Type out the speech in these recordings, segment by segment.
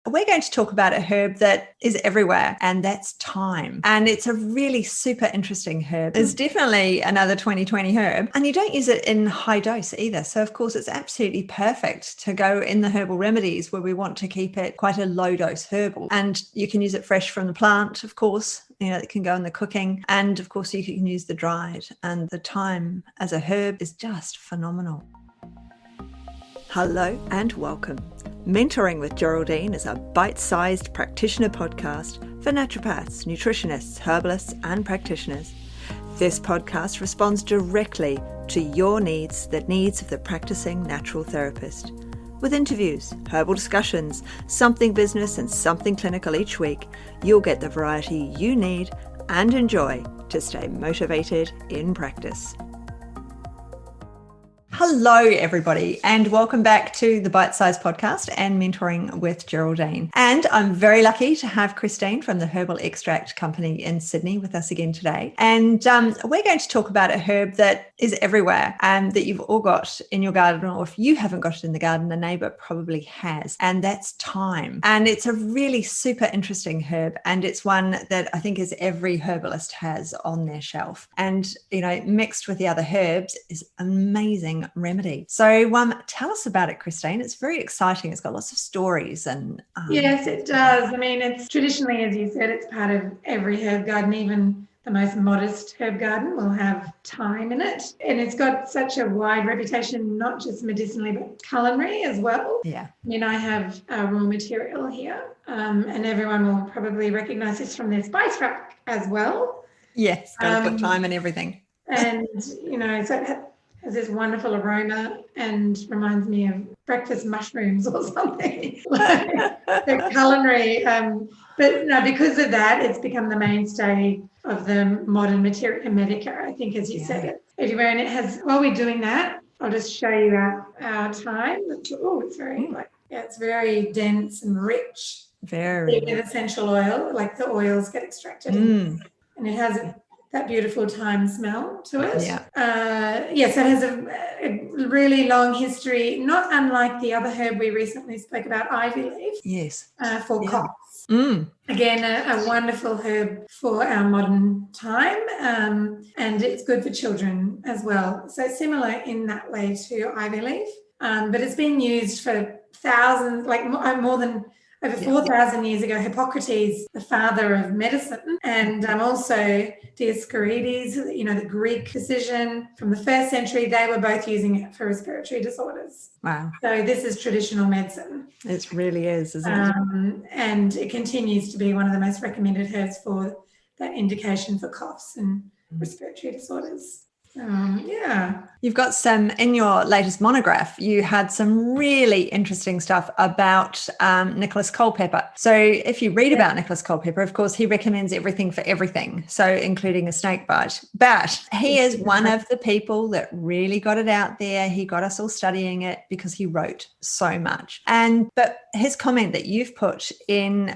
we're going to talk about a herb that is everywhere, and that's thyme. And it's a really super interesting herb. It's definitely another 2020 herb, and you don't use it in high dose either. So of course it's absolutely perfect to go in the herbal remedies where we want to keep it quite a low dose herbal. And you can use it fresh from the plant, of course. It can go in the cooking, and of course you can use the dried. And the thyme as a herb is just phenomenal. Hello and welcome. Mentoring with Geraldine is a bite-sized practitioner podcast for naturopaths, nutritionists, herbalists and practitioners. This podcast responds directly to your needs, the needs of the practicing natural therapist. With interviews, herbal discussions, something business and something clinical each week, you'll get the variety you need and enjoy to stay motivated in practice. Hello, everybody, and welcome back to the Bite Size Podcast and Mentoring with Geraldine. And I'm very lucky to have Christine from the Herbal Extract Company in Sydney with us again today. And we're going to talk about a herb that is everywhere and that you've all got in your garden, or if you haven't got it in the garden, the neighbour probably has, and that's thyme. And it's a really super interesting herb, and it's one that I think is every herbalist has on their shelf. And, mixed with the other herbs is amazing remedy. So tell us about it, Christine. It's very exciting. It's got lots of stories. And Yes, it does. I mean, it's traditionally, as you said, it's part of every herb garden. Even the most modest herb garden will have thyme in it. And it's got such a wide reputation, not just medicinally, but culinary as well. Yeah. I mean, I have raw material here, and everyone will probably recognize this from their spice rack as well. Yes, got to put thyme in everything. And, so it has this wonderful aroma and reminds me of breakfast mushrooms or something. The culinary. But no, because of that, it's become the mainstay of the modern materia medica, I think, as you said it. Everywhere. And it has, while we're doing that, I'll just show you our thyme. Oh, it's very, it's very dense and rich. Very. With essential oil, like the oils get extracted. And it has that beautiful thyme smell to it. Yes, it has a really long history, not unlike the other herb we recently spoke about, ivy leaf. Yes. For coughs. Again, a wonderful herb for our modern time, and it's good for children as well. So similar in that way to ivy leaf, but it's been used for thousands, more than over 4,000 years ago. Hippocrates, the father of medicine, and also Dioscorides, the Greek physician from the 1st century, they were both using it for respiratory disorders. Wow. So this is traditional medicine. It really is, isn't it? And it continues to be one of the most recommended herbs for that indication for coughs and respiratory disorders. You've got some in your latest monograph. You had some really interesting stuff about Nicholas Culpeper. So if you read about Nicholas Culpeper, of course, he recommends everything for everything, so including a snake bite. But he is one of the people that really got it out there. He got us all studying it because he wrote so much. But his comment that you've put in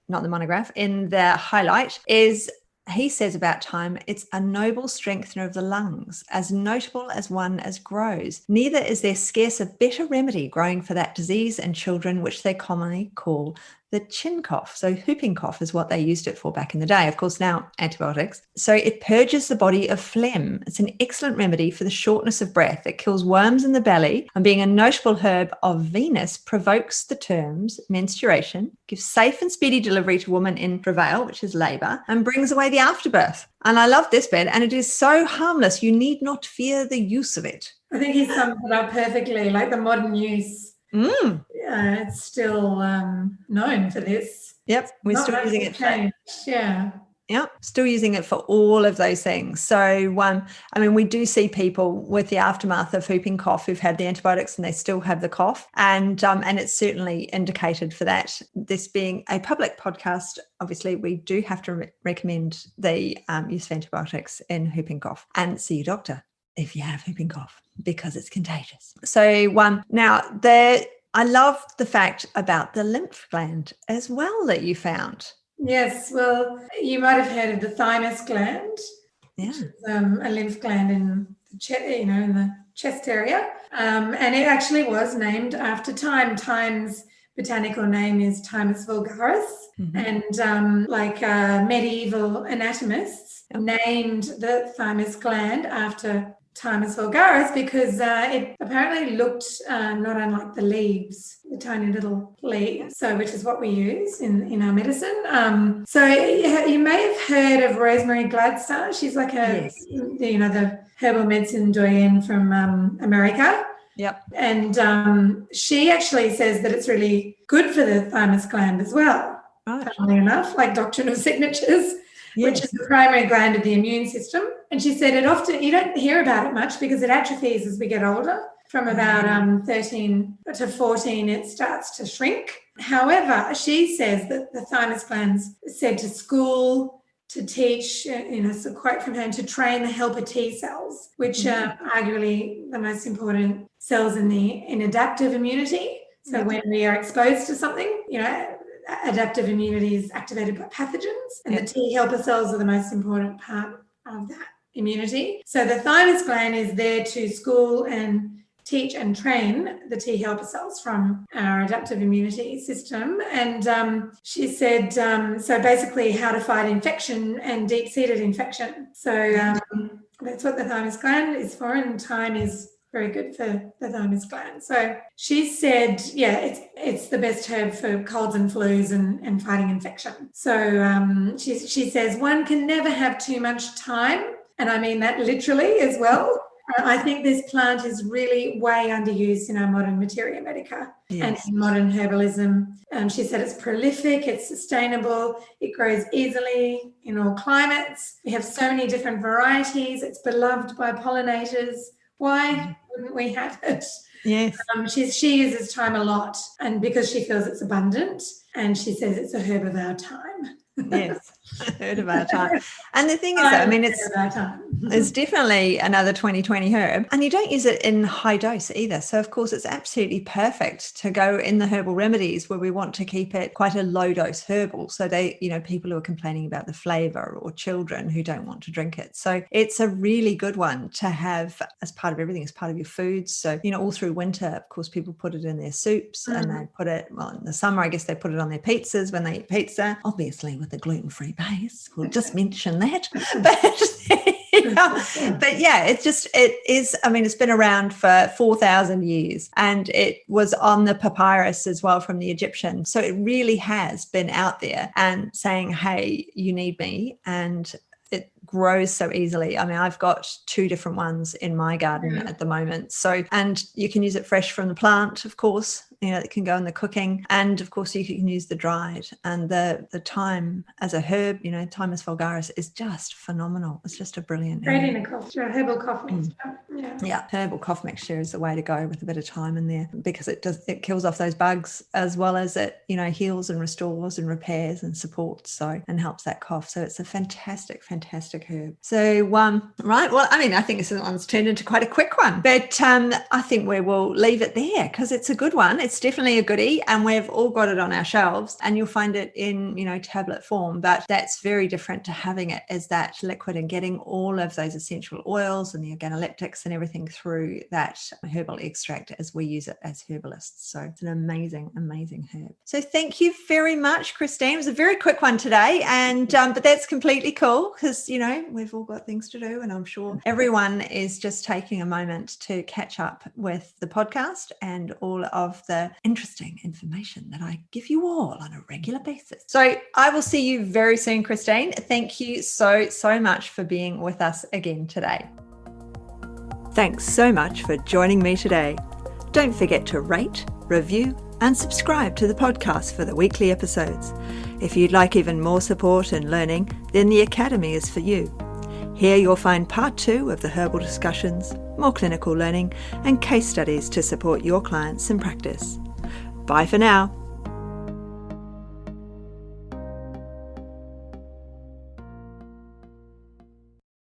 not the monograph, in the highlight is, he says about thyme, it's a noble strengthener of the lungs, as notable as one as grows. Neither is there scarce a better remedy growing for that disease in children, which they commonly call the chin cough. So whooping cough is what they used it for back in the day. Of course, now antibiotics. So it purges the body of phlegm. It's an excellent remedy for the shortness of breath. It kills worms in the belly, and being a notable herb of Venus, provokes the terms menstruation, gives safe and speedy delivery to women in travail, which is labour, and brings away the afterbirth. And I love this bit. And it is so harmless, you need not fear the use of it. I think he sums it up perfectly, like the modern use. It's still known for this. Yep, we're still using it. Yeah, still using it for all of those things. So, we do see people with the aftermath of whooping cough who've had the antibiotics and they still have the cough, and it's certainly indicated for that. This being a public podcast, obviously, we do have to recommend the use of antibiotics in whooping cough, and see your doctor if you have whooping cough, because it's contagious. So I love the fact about the lymph gland as well that you found. Yes, well, you might have heard of the thymus gland. Which is, a lymph gland in the chest area, and it actually was named after thyme. Thyme's botanical name is Thymus vulgaris, and medieval anatomists named the thymus gland after Thymus vulgaris because it apparently looked not unlike the leaves, the tiny little leaves, so which is what we use in our medicine. So you may have heard of Rosemary Gladstar. She's like the herbal medicine doyen from America. Yep. And she actually says that it's really good for the thymus gland as well. Right. Funnily enough, like Doctrine of Signatures. Yes. Which is the primary gland of the immune system. And she said you don't hear about it much because it atrophies as we get older. From about 13 to 14, it starts to shrink. However, she says that the thymus gland's said to school, to teach, it's a quote from her, to train the helper T cells, which are arguably the most important cells in adaptive immunity. So when we are exposed to something, adaptive immunity is activated by pathogens, and the T helper cells are the most important part of that immunity. So the thymus gland is there to school and teach and train the T helper cells from our adaptive immunity system. And she said, so basically how to fight infection and deep-seated infection. So that's what the thymus gland is for, and thyme is very good for the thymus gland. So she said, it's the best herb for colds and flus and fighting infection. So she says one can never have too much time, and I mean that literally as well. I think this plant is really way underused in our modern materia medica and in modern herbalism. She said it's prolific, it's sustainable, it grows easily in all climates. We have so many different varieties. It's beloved by pollinators. Why wouldn't we have it? Yes. She uses thyme a lot, and because she feels it's abundant, and she says it's a herb of our time. Yes, a herb of our time. And the thing is, it's definitely another 2020 herb, and you don't use it in high dose either. So, of course, it's absolutely perfect to go in the herbal remedies where we want to keep it quite a low dose herbal. So people who are complaining about the flavor, or children who don't want to drink it. So it's a really good one to have as part of everything, as part of your foods. So, all through winter, of course, people put it in their soups and they put it, in the summer, I guess they put it on their pizzas when they eat pizza, obviously with a gluten-free base. We'll just mention that. It's been around for 4,000 years, and it was on the papyrus as well from the Egyptian. So it really has been out there and saying, hey, you need me. And it grows so easily. I mean, I've got 2 different ones in my garden at the moment. So, and you can use it fresh from the plant, of course. It can go in the cooking, and of course you can use the dried. And the thyme as a herb, Thymus vulgaris, is just phenomenal. It's just a brilliant herb. Great in a herbal cough mixture. Yeah, herbal cough mixture is the way to go with a bit of thyme in there, because it kills off those bugs, as well as it heals and restores and repairs and supports, and helps that cough. So it's a fantastic herb. So right, well, I think this one's turned into quite a quick one, but I think we will leave it there because it's a good one. It's definitely a goodie, and we've all got it on our shelves, and you'll find it in tablet form, but that's very different to having it as that liquid and getting all of those essential oils and the organoleptics and everything through that herbal extract as we use it as herbalists. So it's an amazing herb. So thank you very much, Christine. It was a very quick one today, and but that's completely cool because we've all got things to do, and I'm sure everyone is just taking a moment to catch up with the podcast and all of the interesting information that I give you all on a regular basis. So I will see you very soon, Christine. Thank you so much for being with us again today. Thanks so much for joining me today. Don't forget to rate, review, and subscribe to the podcast for the weekly episodes. If you'd like even more support and learning, then the Academy is for you. Here you'll find part 2 of the herbal discussions, more clinical learning, and case studies to support your clients in practice. Bye for now.